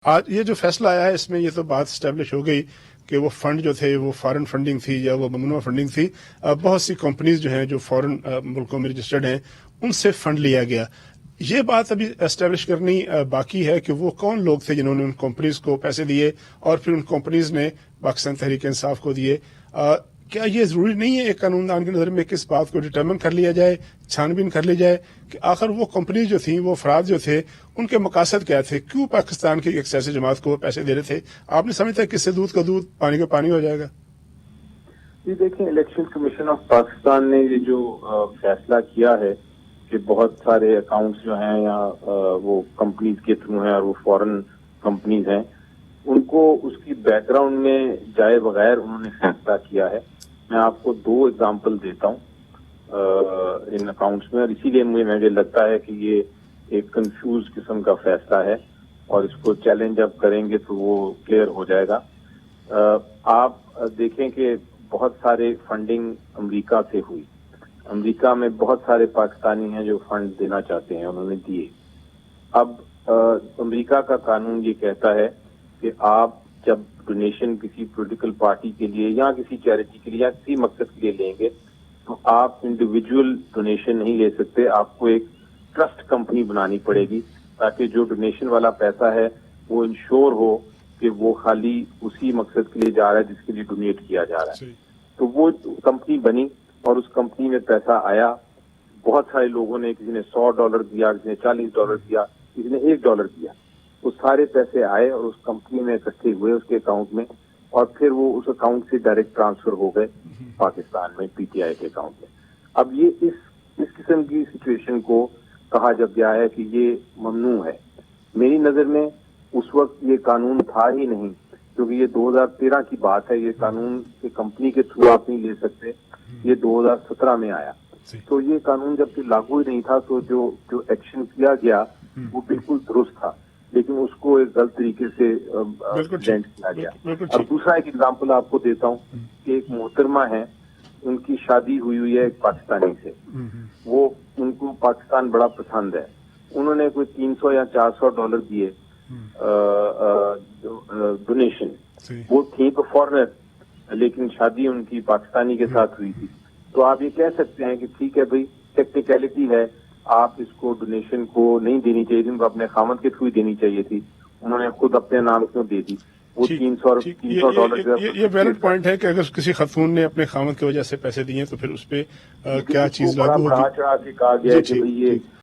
آج یہ جو فیصلہ آیا ہے اس میں یہ تو بات اسٹیبلش ہو گئی کہ وہ فنڈ جو تھے وہ فارن فنڈنگ تھی یا وہ ممنوع فنڈنگ تھی. بہت سی کمپنیز جو ہیں جو فارن ملکوں میں رجسٹرڈ ہیں ان سے فنڈ لیا گیا. یہ بات ابھی اسٹیبلش کرنی باقی ہے کہ وہ کون لوگ تھے جنہوں نے ان کمپنیز کو پیسے دیے اور پھر ان کمپنیز نے پاکستان تحریک انصاف کو دیے. کیا یہ ضروری نہیں ہے ایک قانون دان کی نظر میں کہ اس بات کو ڈٹرمن کر لیا جائے, چھان بین کر لی جائے کہ آخر وہ کمپنیز جو تھیں, وہ افراد جو تھے, ان کے مقاصد کیا تھے, کیوں پاکستان کی ایک سیاسی جماعت کو پیسے دے رہے تھے؟ آپ نے سمجھتا ہے کہ اس سے دودھ کا دودھ پانی کا پانی ہو جائے گا؟ جی دیکھیں, الیکشن کمیشن آف پاکستان نے یہ جو فیصلہ کیا ہے کہ بہت سارے اکاؤنٹس جو ہیں یا وہ کمپنیز کے تھرو ہیں اور وہ فورن کمپنیز ہیں, ان کو اس کی بیک گراؤنڈ میں جائے بغیر انہوں نے فیصلہ کیا ہے. میں آپ کو 2 ایگزامپل دیتا ہوں ان اکاؤنٹس میں, اور اسی لیے مجھے لگتا ہے کہ یہ ایک کنفیوز قسم کا فیصلہ ہے اور اس کو چیلنج اب کریں گے تو وہ کلیئر ہو جائے گا. آپ دیکھیں کہ بہت سارے فنڈنگ امریکہ سے ہوئی. امریکہ میں بہت سارے پاکستانی ہیں جو فنڈ دینا چاہتے ہیں, انہوں نے دیے. اب امریکہ کا قانون یہ کہتا ہے کہ آپ جب ڈونیشن کسی پولیٹیکل پارٹی کے لیے یا کسی چیریٹی کے لیے یا کسی مقصد کے لیے لیں گے تو آپ انڈیویجول ڈونیشن نہیں لے سکتے. آپ کو ایک ٹرسٹ کمپنی بنانی پڑے گی تاکہ جو ڈونیشن والا پیسہ ہے وہ انشور ہو کہ وہ خالی اسی مقصد کے لیے جا رہا ہے جس کے لیے ڈونیٹ کیا جا رہا ہے. تو وہ کمپنی بنی اور اس کمپنی میں پیسہ آیا. بہت سارے لوگوں نے, کسی نے $100 دیا, کسی نے $40 دیا, کسی نے $1 دیا. وہ سارے پیسے آئے اور اس کمپنی میں اکٹھے ہوئے اس کے اکاؤنٹ میں, اور پھر وہ اس اکاؤنٹ سے ڈائریکٹ ٹرانسفر ہو گئے پاکستان میں پی ٹی آئی کے اکاؤنٹ میں. اب یہ اس قسم کی سچویشن کو کہا جب گیا ہے کہ یہ ممنوع ہے. میری نظر میں اس وقت یہ قانون تھا ہی نہیں, کیونکہ یہ 2013 کی بات ہے. یہ قانون کے کمپنی کے تھرو آپ نہیں لے سکتے, یہ 2017 میں آیا. تو یہ قانون جب کہ لاگو ہی نہیں تھا تو جو ایکشن کیا گیا وہ بالکل درست تھا, لیکن اس کو ایک غلط طریقے سے پریزنٹ کیا گیا. اور دوسرا ایک ایگزامپل آپ کو دیتا ہوں کہ ایک محترمہ ہے, ان کی شادی ہوئی ہے ایک پاکستانی سے. وہ ان کو پاکستان بڑا پسند ہے. انہوں نے کوئی $300 یا $400 دیے ڈونیشن. وہ تھی تو فارنر لیکن شادی ان کی پاکستانی کے ساتھ ہوئی تھی. تو آپ یہ کہہ سکتے ہیں کہ ٹھیک ہے بھائی, ٹیکنیکلٹی ہے, آپ اس کو ڈونیشن کو نہیں دینی چاہیے تھی, ان کو اپنے خامد کے تھرو ہی دینی چاہیے تھی. انہوں نے خود اپنے نام کیوں دے دی؟ وہ $300 یہ ویلڈ پوائنٹ ہے کہ اگر کسی خاتون نے اپنے خامد کی وجہ سے پیسے دیے تو پھر اس پہ کیا چیز لاگو ہوگی؟ بڑا چڑھا کے کہا گیا کہ بھئی یہ